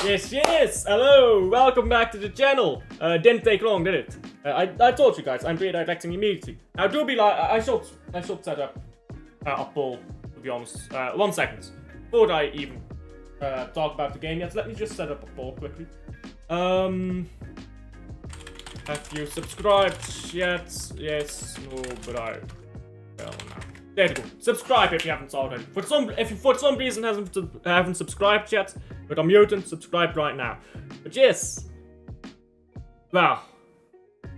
Yes, hello, welcome back to the channel. Didn't take long, did it? I told you guys, I'm redirecting immediately. Now do be like, I should set up a poll, to be honest. 1 second. Before I even talk about the game yet, let me just set up a poll quickly. Have you subscribed yet? Yes, no, but I... Well, no. There you go. Subscribe if you haven't already. If you for some reason haven't subscribed yet, but I'm mutant, subscribe right now. But yes. Well.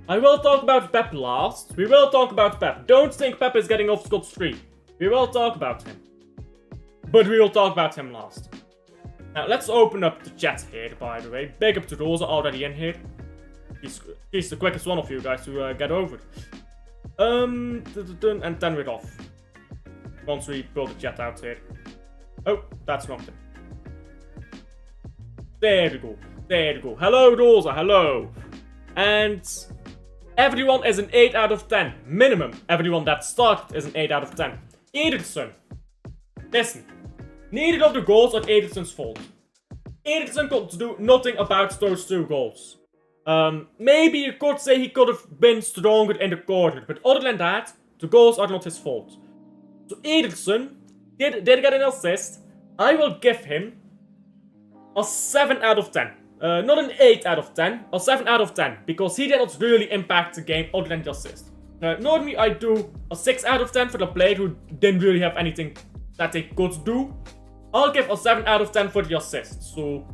I will talk about Pep last. We will talk about Pep. Don't think Pep is getting off scot-free. We will talk about him. But we will talk about him last. Now, let's open up the chat here, by the way. Big up to Rosa already in here. She's the quickest one of you guys to get over it. And then we're off. Once we pull the chat out here. Oh, that's wrong thing. There we go. There we go. Hello, Rosa. Hello. And everyone is an 8 out of 10. Minimum. Everyone that started is an 8 out of 10. Ederson. Listen. Neither of the goals are Ederson's fault. Ederson could do nothing about those 2 goals. Maybe you could say he could have been stronger in the corner. But other than that, the goals are not his fault. So Ederson did get an assist. I will give him a 7 out of 10. Not an 8 out of 10, a 7 out of 10. Because he did not really impact the game other than the assist. Normally I do a 6 out of 10 for the player who didn't really have anything that they could do. I'll give a 7 out of 10 for the assist. So,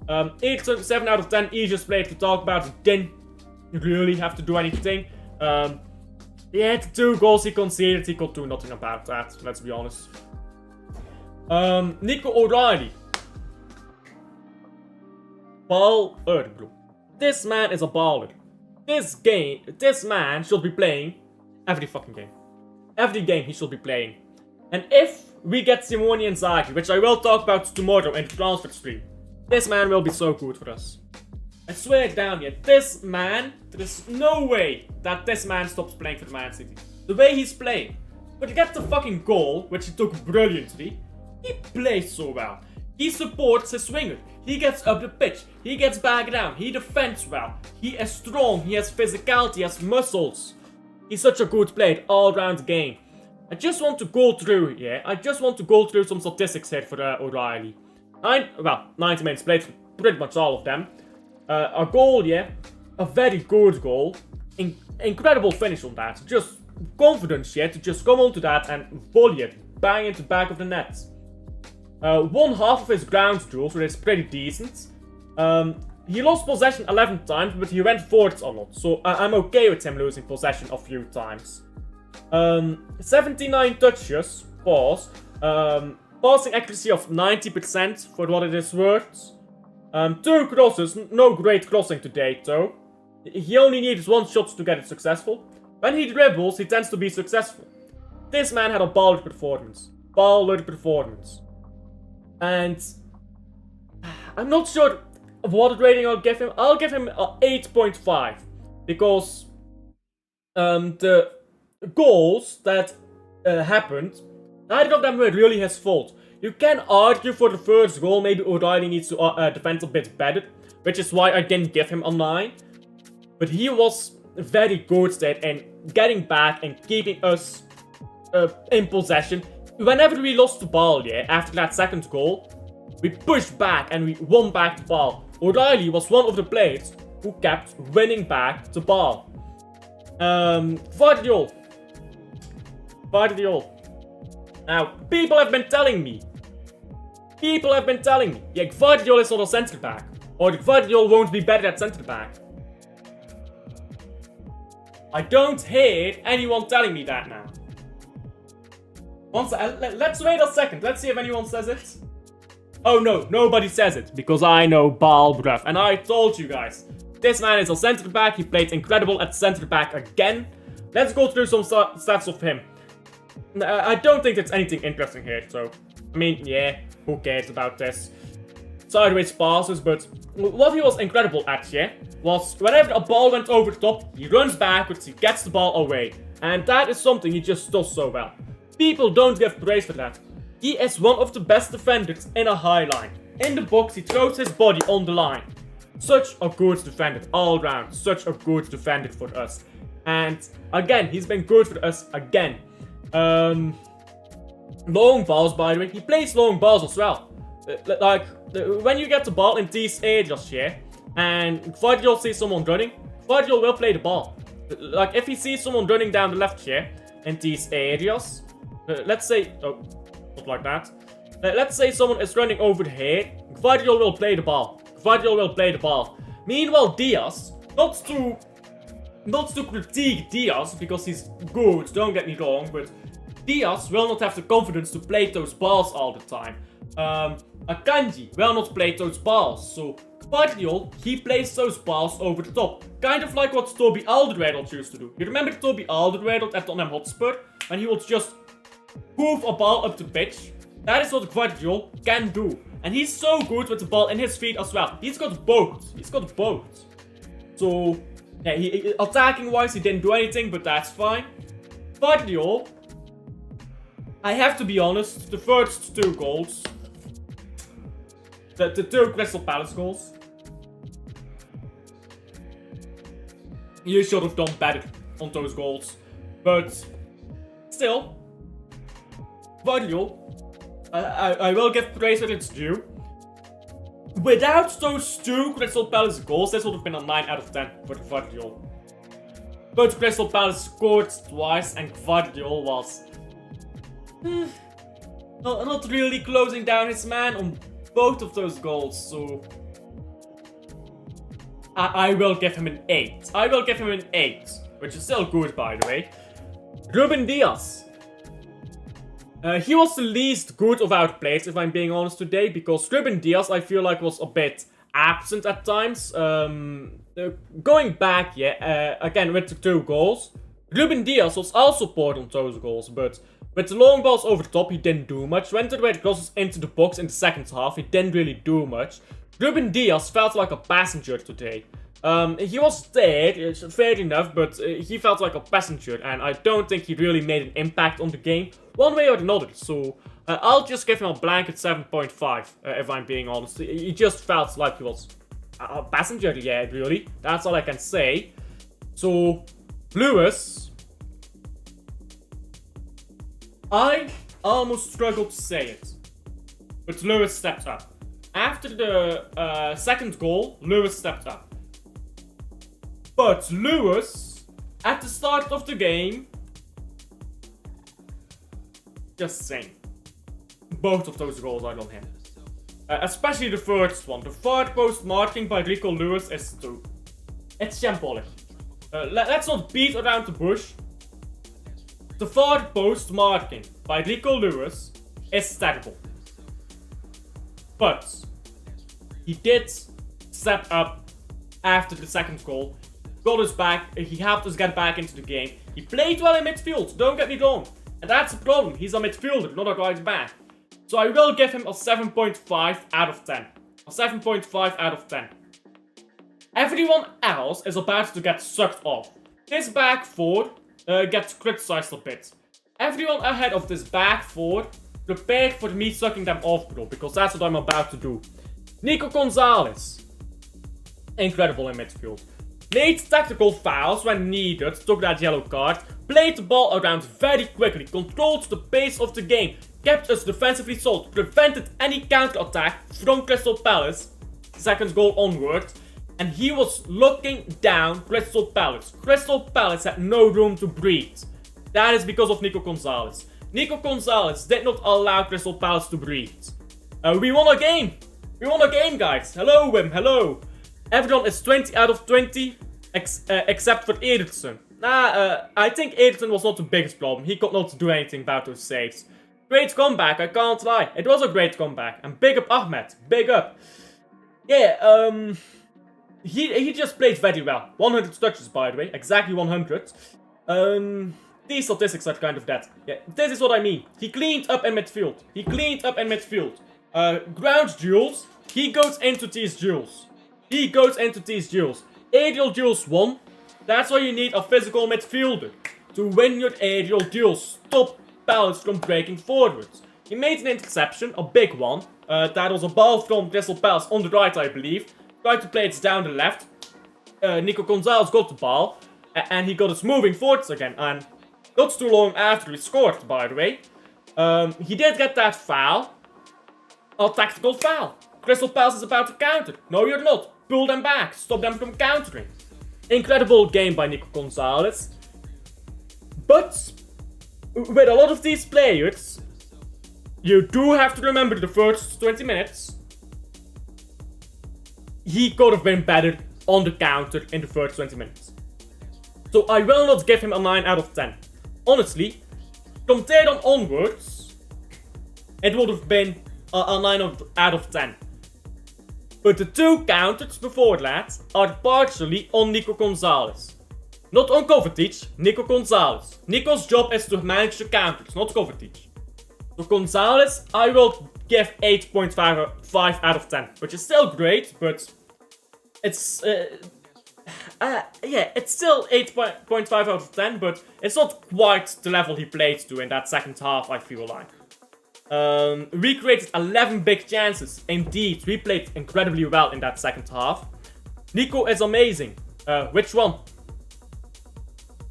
Ederson, 7 out of 10, easiest player to talk about. He didn't really have to do anything. Yeah, the 2 goals he conceded, he could do nothing about that, let's be honest. Nico O'Reilly. Baller, bro. This man is a baller. This man should be playing every fucking game. Every game he should be playing. And if we get Simone Inzaghi, which I will talk about tomorrow in the transfer stream, this man will be so good for us. I swear it down here, this man, there is no way that this man stops playing for Man City. The way he's playing. But you get the fucking goal, which he took brilliantly. He plays so well. He supports his winger. He gets up the pitch. He gets back down. He defends well. He is strong. He has physicality. He has muscles. He's such a good player all around the game. I just want to go through here. I just want to go through some statistics here for O'Reilly. 90 minutes played for pretty much all of them. A goal, yeah. A very good goal. Incredible finish on that. Just confidence, yeah, to just come onto that and volley it. Bang into the back of the net. 1/2 of his ground duels, which is pretty decent. He lost possession 11 times, but he went forwards a lot. So I'm okay with him losing possession a few times. 79 touches, pause. Passing accuracy of 90% for what it is worth. 2 crosses, no great crossing to date though. He only needs 1 shot to get it successful. When he dribbles, he tends to be successful. This man had a baller performance. Baller performance. And I'm not sure of what rating I'll give him. I'll give him a 8.5. Because the goals that happened, neither of them were really his fault. You can argue for the first goal, maybe O'Reilly needs to defend a bit better, which is why I didn't give him a 9. But he was very good there in getting back and keeping us in possession. Whenever we lost the ball, yeah, after that second goal, we pushed back and we won back the ball. O'Reilly was one of the players who kept winning back the ball. Gvardiol. Now, people have been telling me, yeah, Gvardiol is not a centre back, or Gvardiol won't be better at centre back. I don't hear anyone telling me that now. Let's wait a second, let's see if anyone says it. Oh no, nobody says it, because I know ball bruv, and I told you guys, this man is a centre back, he played incredible at centre back again. Let's go through some stats of him. I don't think there's anything interesting here, so, I mean, yeah, who cares about this? Sideways passes, but what he was incredible at, yeah, was whenever a ball went over the top, he runs backwards, he gets the ball away. And that is something he just does so well. People don't give praise for that. He is one of the best defenders in a high line. in the box, he throws his body on the line. Such a good defender all round. Such a good defender for us. And again, he's been good for us again. Long balls, by the way. He plays long balls as well. When you get the ball in these areas here, and Gvardiol sees someone running, Gvardiol will play the ball. Like, if he sees someone running down the left here, in these areas, let's say, oh, not like that. Let's say someone is running over here, Gvardiol will play the ball. Gvardiol will play the ball. Meanwhile, Diaz, not to critique Diaz, because he's good, don't get me wrong, but Diaz will not have the confidence to play those balls all the time. Akanji will not play those balls, so Gvardiol, he plays those balls over the top. Kind of like what Toby Alderweireld used to do. You remember Toby Alderweireld at Tottenham Hotspur? When he would just hoof a ball up the pitch? That is what Gvardiol can do. And he's so good with the ball in his feet as well. He's got both. He's got both. So, yeah, attacking wise, he didn't do anything, but that's fine. Gvardiol, I have to be honest, the first two goals, the two Crystal Palace goals, you should have done better on those goals. But still, Gvardiol, I will give praise where it's due. Without those two Crystal Palace goals, this would have been a 9 out of 10 for Gvardiol. But Crystal Palace scored twice, and Gvardiol was not really closing down his man on both of those goals, so I will give him an 8. I will give him an 8, which is still good, by the way. Ruben Diaz. He was the least good of our players, if I'm being honest today, because Ruben Diaz, I feel like, was a bit absent at times. Going back, again, with the two goals, Ruben Diaz was also poor on those goals, but with the long balls over the top, he didn't do much. When the red crosses into the box in the second half, he didn't really do much. Ruben Diaz felt like a passenger today. He was there, fair enough, but he felt like a passenger, and I don't think he really made an impact on the game, one way or another. So I'll just give him a blanket 7.5, if I'm being honest. He just felt like he was a passenger, yeah, really. That's all I can say. So, Lewis, I almost struggled to say it, but Lewis stepped up. After the second goal, Lewis stepped up. But Lewis, at the start of the game, just saying, both of those goals are on him. Especially the first one. The far post marking by Rico Lewis is too. It's shambolic. Let's not beat around the bush. The far post marking by Rico Lewis is terrible. But he did step up after the second goal. Got us back, he helped us get back into the game. He played well in midfield, don't get me wrong. And that's the problem, he's a midfielder, not a right back. So I will give him a 7.5 out of 10. A 7.5 out of 10. Everyone else is about to get sucked off. This back four gets criticized a bit. Everyone ahead of this back four prepared for me sucking them off, bro, because that's what I'm about to do. Nico Gonzalez. Incredible in midfield. Made tactical fouls when needed, took that yellow card, played the ball around very quickly, controlled the pace of the game, kept us defensively solid, prevented any counter-attack from Crystal Palace, second goal onward, and he was looking down Crystal Palace. Crystal Palace had no room to breathe. That is because of Nico Gonzalez. Nico Gonzalez did not allow Crystal Palace to breathe. We won a game! We won a game, guys! Hello, Wim, hello! Everyone is 20 out of 20, except for Ederson. I think Ederson was not the biggest problem. He could not do anything about those saves. Great comeback, I can't lie. It was a great comeback. And big up Ahmed. Big up. Yeah, he just played very well. 100 touches, by the way. Exactly 100. These statistics are kind of that. Yeah, this is what I mean. He cleaned up in midfield. He cleaned up in midfield. Ground duels. He goes into these duels. He goes into these duels. Aerial duels won. That's why you need a physical midfielder. To win your aerial duels. Stop Palace from breaking forwards. He made an interception, a big one. That was a ball from Crystal Palace on the right, I believe. Tried to play it down the left. Nico Gonzalez got the ball. And he got us moving forwards again. And not too long after he scored, by the way. He did get that foul. A tactical foul. Crystal Palace is about to counter. No, you're not. Pull them back. Stop them from countering. Incredible game by Nico Gonzalez. But with a lot of these players, you do have to remember the first 20 minutes. He could have been better on the counter in the first 20 minutes. So I will not give him a 9 out of 10. Honestly, from there on onwards, it would have been a 9 out of 10. But the 2 counters before that are partially on Nico Gonzalez. Not on Kovacic, Nico Gonzalez. Nico's job is to manage the counters, not Kovacic. So Gonzalez, I will give 8.5 out of 10. Which is still great, but it's... it's still 8.5 out of 10, but it's not quite the level he played to in that second half, I feel like. We created 11 big chances. Indeed, we played incredibly well in that second half. Nico is amazing. Which one?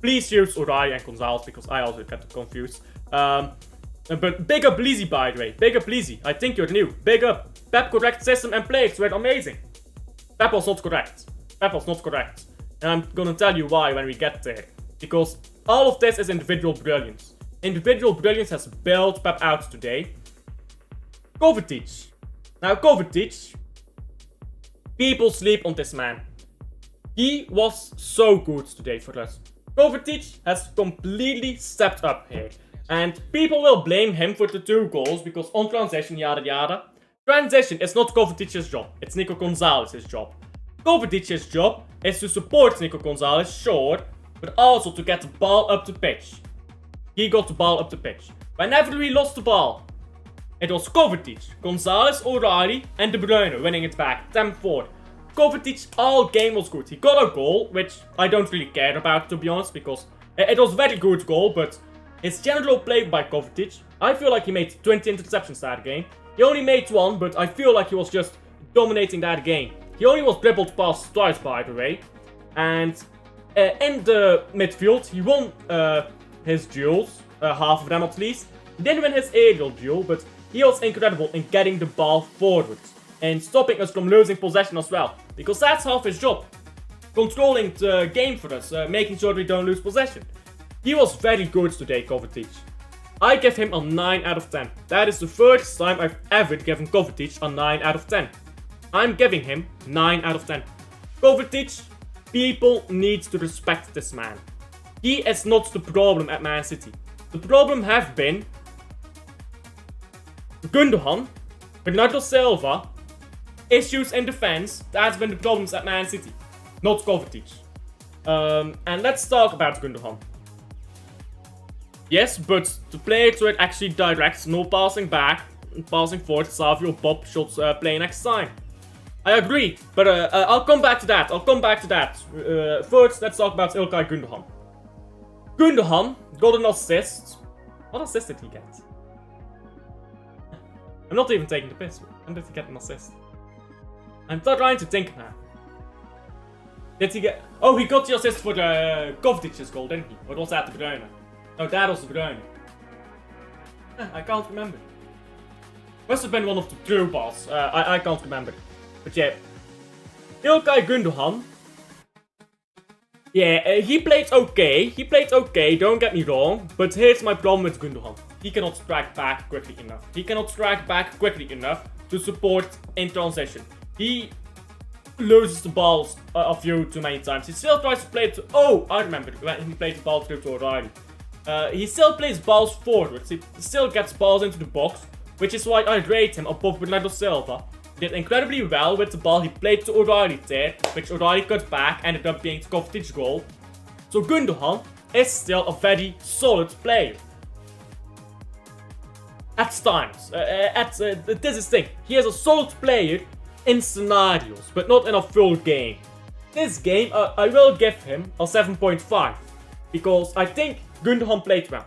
Please use Uri and Gonzalez, because I also get confused. But big up Lizzy, by the way. Big up Lizzy. I think you're new. Big up. Pep correct system and players were amazing. Pep was not correct. Pep was not correct. And I'm gonna tell you why when we get there. Because all of this is individual brilliance. Individual brilliance has bailed Pep out today. Kovacic. Now Kovacic, people sleep on this man. He was so good today for us. Kovacic has completely stepped up here. And people will blame him for the 2 goals because on transition, yada yada. Transition is not Kovacic's job, it's Nico Gonzalez's job. Kovacic's job is to support Nico Gonzalez, sure, but also to get the ball up the pitch. He got the ball up the pitch. Whenever we lost the ball, it was Kovacic, Gonzalez, O'Reilly, and De Bruyne winning it back, 10-4. Kovacic all game was good. He got a goal, which I don't really care about, to be honest, because it was a very good goal, but his general play by Kovacic, I feel like he made 20 interceptions that game. He only made 1, but I feel like he was just dominating that game. He only was dribbled past twice, by the way. And in the midfield, he won his duels, half of them at least. He didn't win his aerial duel, but he was incredible in getting the ball forward. And stopping us from losing possession as well. Because that's half his job. Controlling the game for us, making sure we don't lose possession. He was very good today, Kovacic. I give him a 9 out of 10. That is the first time I've ever given Kovacic a 9 out of 10. I'm giving him 9 out of 10. Kovacic, people need to respect this man. He is not the problem at Man City. The problem have been Gundogan, Bernardo Silva, issues in defense. That's been the problems at Man City, not Kovacic. And let's talk about Gundogan. Yes, but the player to it actually directs, no passing back, passing forward. Savio Bob should play next time. I agree, but I'll come back to that. First, let's talk about Ilkay Gundogan. Gundogan got an assist. What assist did he get? I'm not even taking the piss. When did he get an assist? I'm trying to think now. Did he get... Oh, he got the assist for the Kovacic's goal, didn't he? Or was that De Bruyne? No, that was De Bruyne. I can't remember. Must have been one of the through balls. I can't remember. But yeah. Ilkay Gundogan. Yeah, he played okay. Don't get me wrong. But here's my problem with Gundogan. He cannot strike back quickly enough to support in transition. He loses the balls a few too many times. He still tries to play it to... Oh, I remember when he played the ball through to O'Reilly. He still plays balls forwards. He still gets balls into the box, which is why I rate him above Bernardo Silva. He did incredibly well with the ball. He played to O'Reilly there, which O'Reilly cut back, ended up being Kovacic's goal. So Gundogan is still a very solid player. At times. This is the thing. He is a solid player in scenarios, but not in a full game. This game, I will give him a 7.5. Because I think Gundogan played well.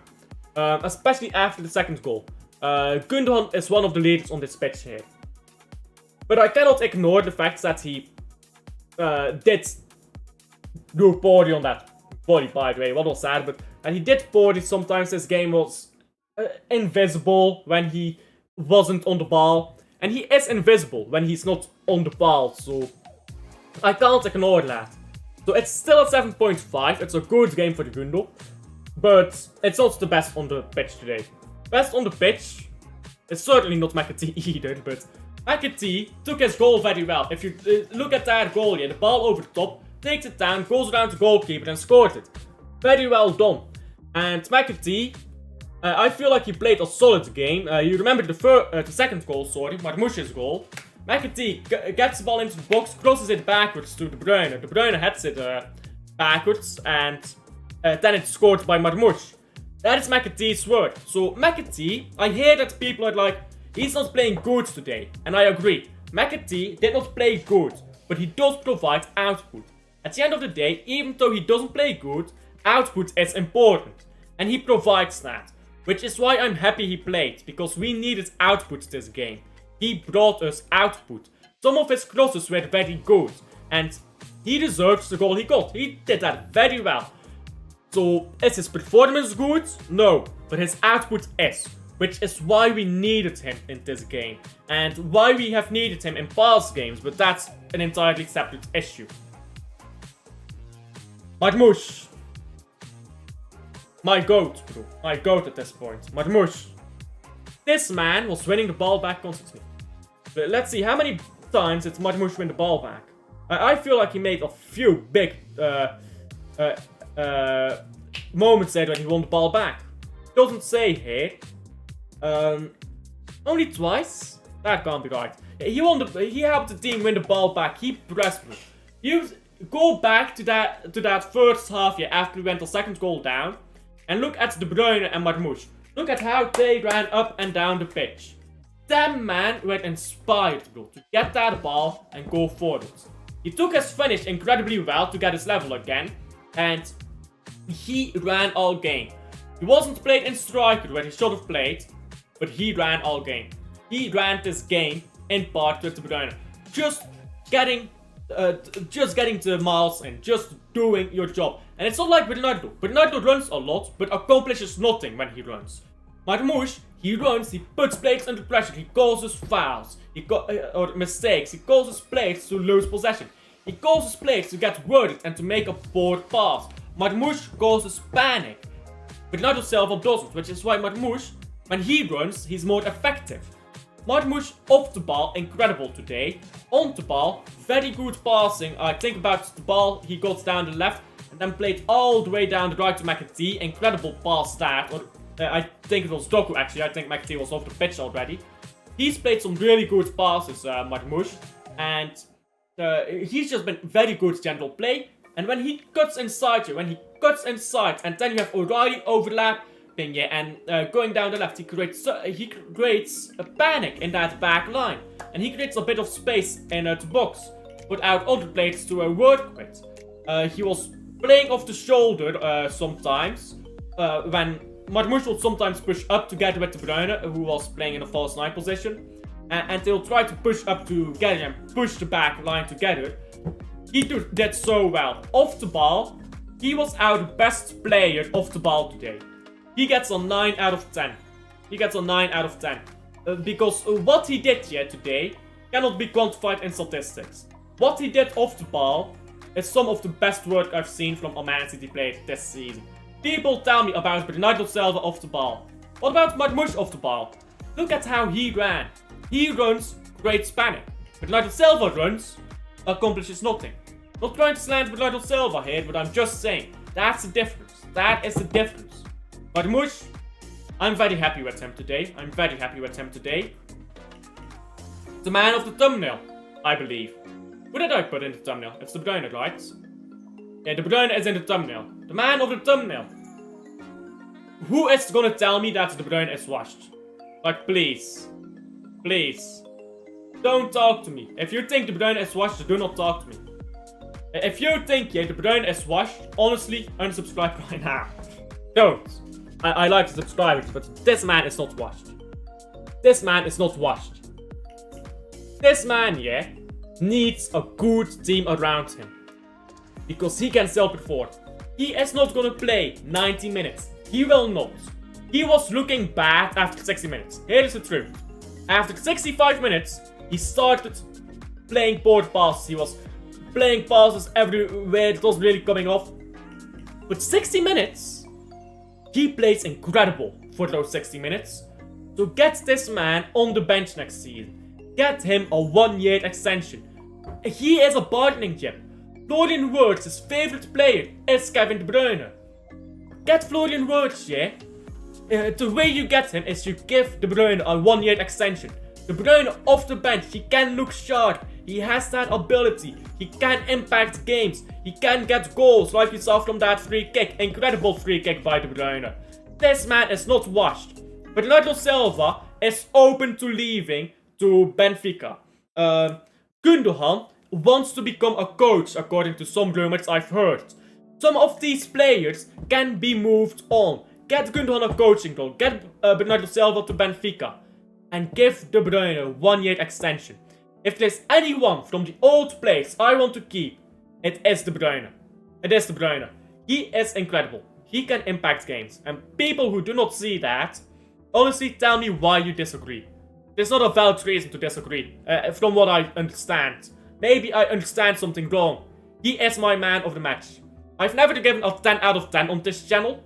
Especially after the second goal. Gundogan is one of the leaders on this pitch here. But I cannot ignore the fact that he did do poorly on that volley, by the way. What was that? But and he did poorly sometimes. This game was invisible when he wasn't on the ball. And he is invisible when he's not on the ball. So I can't ignore that. So it's still at 7.5. It's a good game for the Gundo. But it's not the best on the pitch today. Best on the pitch is certainly not McAtee either. But McAtee took his goal very well. If you look at that goal here, the ball over the top, takes it down, goes around the goalkeeper and scored it. Very well done. And McAtee, I feel like he played a solid game. You remember the second goal, Marmoush's goal. McAtee gets the ball into the box, crosses it backwards to De Bruyne. De Bruyne heads it backwards, and then it's scored by Marmoush. That is McAtee's work. So McAtee, I hear that people are like, he's not playing good today. And I agree. McAtee did not play good, but he does provide output. At the end of the day, even though he doesn't play good, output is important. And he provides that. Which is why I'm happy he played, because we needed output this game. He brought us output. Some of his crosses were very good, and he deserves the goal he got. He did that very well. So, is his performance good? No, but his output is. Which is why we needed him in this game. And why we have needed him in past games, but that's an entirely separate issue. Marmoush. My goat, bro. My goat at this point. Marmoush. This man was winning the ball back constantly. But let's see, how many times did Marmoush win the ball back? I feel like he made a few big moments there when he won the ball back. Doesn't say here. Only twice? That can't be right. He helped the team win the ball back. He pressed me. You go back to that first half here after we went the second goal down. And look at De Bruyne and Marmoush. Look at how they ran up and down the pitch. Them man were inspired, bro, to get that ball and go forward. He took his finish incredibly well to get his level again. And he ran all game. He wasn't played in striker where he should have played. But he ran all game. He ran this game in part with De Bruyne. Just getting the miles and just doing your job. And it's not like Bernardo. Bernardo runs a lot, but accomplishes nothing when he runs. Marmoush, he runs, he puts players under pressure, he causes fouls, or mistakes, he causes players to lose possession. He causes players to get worried and to make a poor pass. Marmoush causes panic. Bernardo Silva doesn't, which is why Marmoush, when he runs, he's more effective. Marmoush off the ball, incredible today. On the ball, very good passing. I think about the ball, he got down the left and then played all the way down the right to McAtee. Incredible pass that. Or, I think it was Doku actually. I think McAtee was off the pitch already. He's played some really good passes, Marmoush. And he's just been very good general play. And when he cuts inside you, and then you have O'Reilly overlap. And going down the left, he creates a panic in that back line, and he creates a bit of space in the box, without other players to work with. He was playing off the shoulder sometimes, when Marmoush would sometimes push up together with De Bruyne, who was playing in a false 9 position, and they'll try to push up together and push the back line together. He did so well. Off the ball, he was our best player off the ball today. He gets a 9 out of 10. Because what he did here today cannot be quantified in statistics. What he did off the ball is some of the best work I've seen from a Man City player this season. People tell me about Bernardo Silva off the ball. What about Marmoush off the ball? Look at how he ran. He runs, creates panic. Bernardo Silva runs, accomplishes nothing. Not trying to slant Bernardo Silva here, but I'm just saying, that's the difference. That is the difference. Marmoush, I'm very happy with him today. The man of the thumbnail, I believe. What did I put in the thumbnail? It's De Bruyne, right? Yeah, De Bruyne is in the thumbnail. The man of the thumbnail. Who is gonna tell me that De Bruyne is washed? Like, please. Please. Don't talk to me. If you think De Bruyne is washed, do not talk to me. If you think De Bruyne is washed, honestly, unsubscribe right now. Don't. I like the subscribers, but this man is not washed. This man is not washed. This man, yeah, needs a good team around him. Because he can self-perform. He is not gonna play 90 minutes. He will not. He was looking bad after 60 minutes. Here is the truth. After 65 minutes, he started playing board passes. He was playing passes everywhere. It wasn't really coming off. But 60 minutes, he plays incredible for those 60 minutes. So get this man on the bench next season. Get him a 1-year extension. He is a bargaining chip. Florian Wirtz's favorite player is Kevin De Bruyne. Get Florian Wirtz, yeah? The way you get him is you give De Bruyne a 1-year extension. De Bruyne off the bench, he can look sharp. He has that ability. He can impact games. He can get goals like you saw from that free kick. Incredible free kick by De Bruyne. This man is not washed. Bernardo Silva is open to leaving to Benfica. Gundogan wants to become a coach according to some rumors I've heard. Some of these players can be moved on. Get Gundogan a coaching role. Get Bernardo Silva to Benfica. And give De Bruyne a 1-year extension. If there's anyone from the old players I want to keep, it is De Bruyne. It is De Bruyne. He is incredible. He can impact games. And people who do not see that, honestly tell me why you disagree. There's not a valid reason to disagree, from what I understand. Maybe I understand something wrong. He is my man of the match. I've never given a 10 out of 10 on this channel.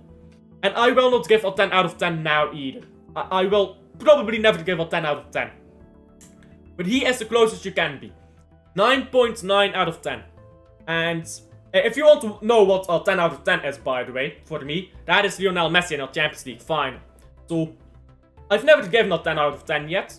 And I will not give a 10 out of 10 now either. I will probably never give a 10 out of 10. But he is the closest you can be. 9.9 out of 10. And if you want to know what a 10 out of 10 is, by the way, for me, that is Lionel Messi in a Champions League final. So, I've never given a 10 out of 10 yet.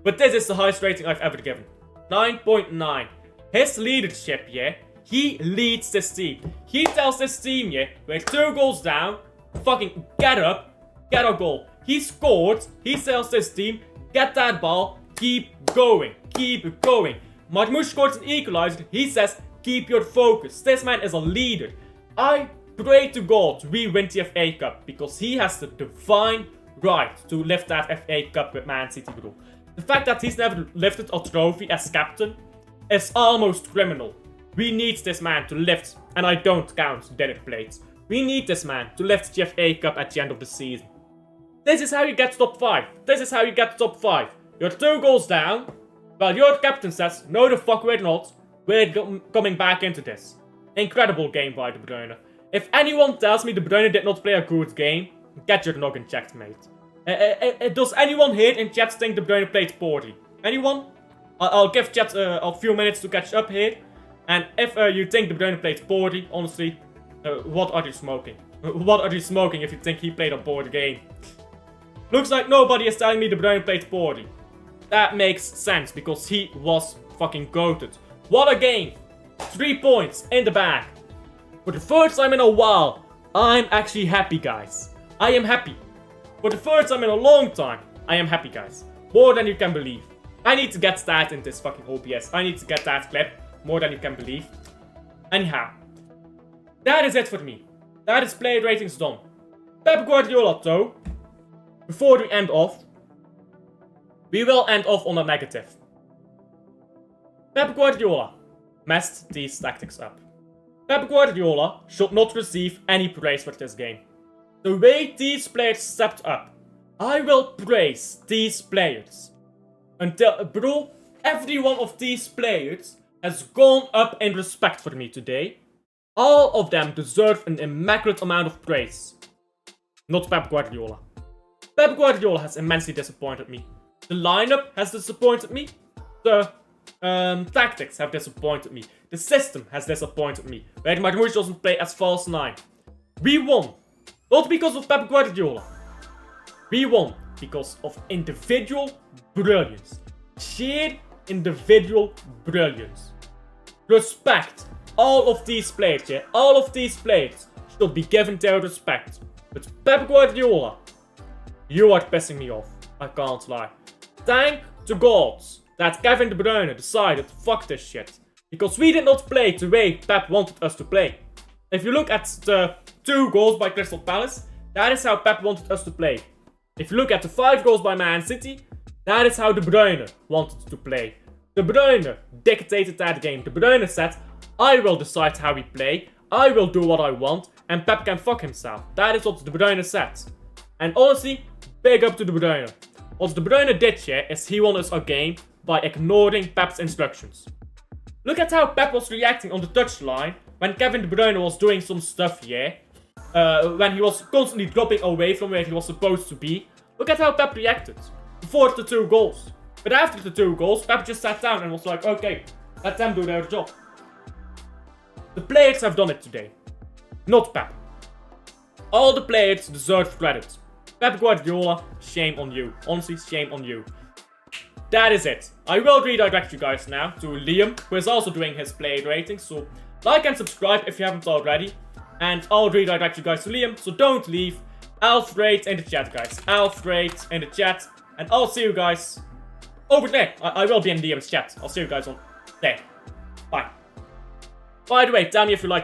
But this is the highest rating I've ever given. 9.9. His leadership, yeah, he leads this team. He tells this team, yeah, we're 2 goals down, fucking get up, get a goal. He scored, he tells this team, get that ball, keep going, keep going. Marmoush scores an equalizer, he says, keep your focus. This man is a leader. I pray to God we win the FA Cup, because he has the divine right to lift that FA Cup with Man City, bro. The fact that he's never lifted a trophy as captain is almost criminal. We need this man to lift, and I don't count Derek Plates. We need this man to lift the FA Cup at the end of the season. This is how you get top 5. This is how you get top 5. You're 2 goals down, while your captain says, no the fuck we're not. We're coming back into this. Incredible game by De Bruyne. If anyone tells me De Bruyne did not play a good game, get your noggin checked, mate. Does anyone here in chat think De Bruyne played poorly? Anyone? I'll give chat a few minutes to catch up here. And if you think De Bruyne played poorly, honestly, what are you smoking? What are you smoking if you think he played a poor game? Looks like nobody is telling me De Bruyne played poorly. That makes sense, because he was fucking goated. What a game! 3 points in the bag. For the first time in a while, I'm actually happy, guys. I am happy. For the first time in a long time, I am happy, guys. More than you can believe. I need to get that in this fucking OBS. I need to get that clip. More than you can believe. Anyhow. That is it for me. That is player ratings done. Pep Guardiola, though. Before we end off, we will end off on a negative. Pep Guardiola messed these tactics up. Pep Guardiola should not receive any praise for this game. The way these players stepped up, I will praise these players. Until, bro, every one of these players has gone up in respect for me today. All of them deserve an immaculate amount of praise. Not Pep Guardiola. Pep Guardiola has immensely disappointed me. The lineup has disappointed me. The tactics have disappointed me. The system has disappointed me. Where Marmoush doesn't play as false 9. We won. Not because of Pep Guardiola. We won because of individual brilliance. Sheer individual brilliance. Respect. All of these players, yeah. All of these players should be given their respect. But Pep Guardiola, you are pissing me off. I can't lie. Thank the gods that Kevin De Bruyne decided fuck this shit. Because we did not play the way Pep wanted us to play. If you look at the 2 goals by Crystal Palace, that is how Pep wanted us to play. If you look at the 5 goals by Man City, That is how De Bruyne wanted to play. De Bruyne dictated that game. De Bruyne said, I will decide how we play, I will do what I want, and Pep can fuck himself. That is what De Bruyne said. And honestly, big up to De Bruyne. What De Bruyne did here is he won us a game by ignoring Pep's instructions. Look at how Pep was reacting on the touchline when Kevin De Bruyne was doing some stuff here. When he was constantly dropping away from where he was supposed to be. Look at how Pep reacted before the 2 goals. But after the 2 goals, Pep just sat down and was like, okay, let them do their job. The players have done it today, not Pep. All the players deserve credit. Pep Guardiola, shame on you. Honestly, shame on you. That is it. I will redirect you guys now to Liam, who is also doing his player rating. So like and subscribe if you haven't already. And I'll redirect you guys to Liam, so don't leave. Alfred in the chat, guys. Alfred in the chat. And I'll see you guys over there. I will be in Liam's chat. I'll see you guys on there. Bye. By the way, tell me if you like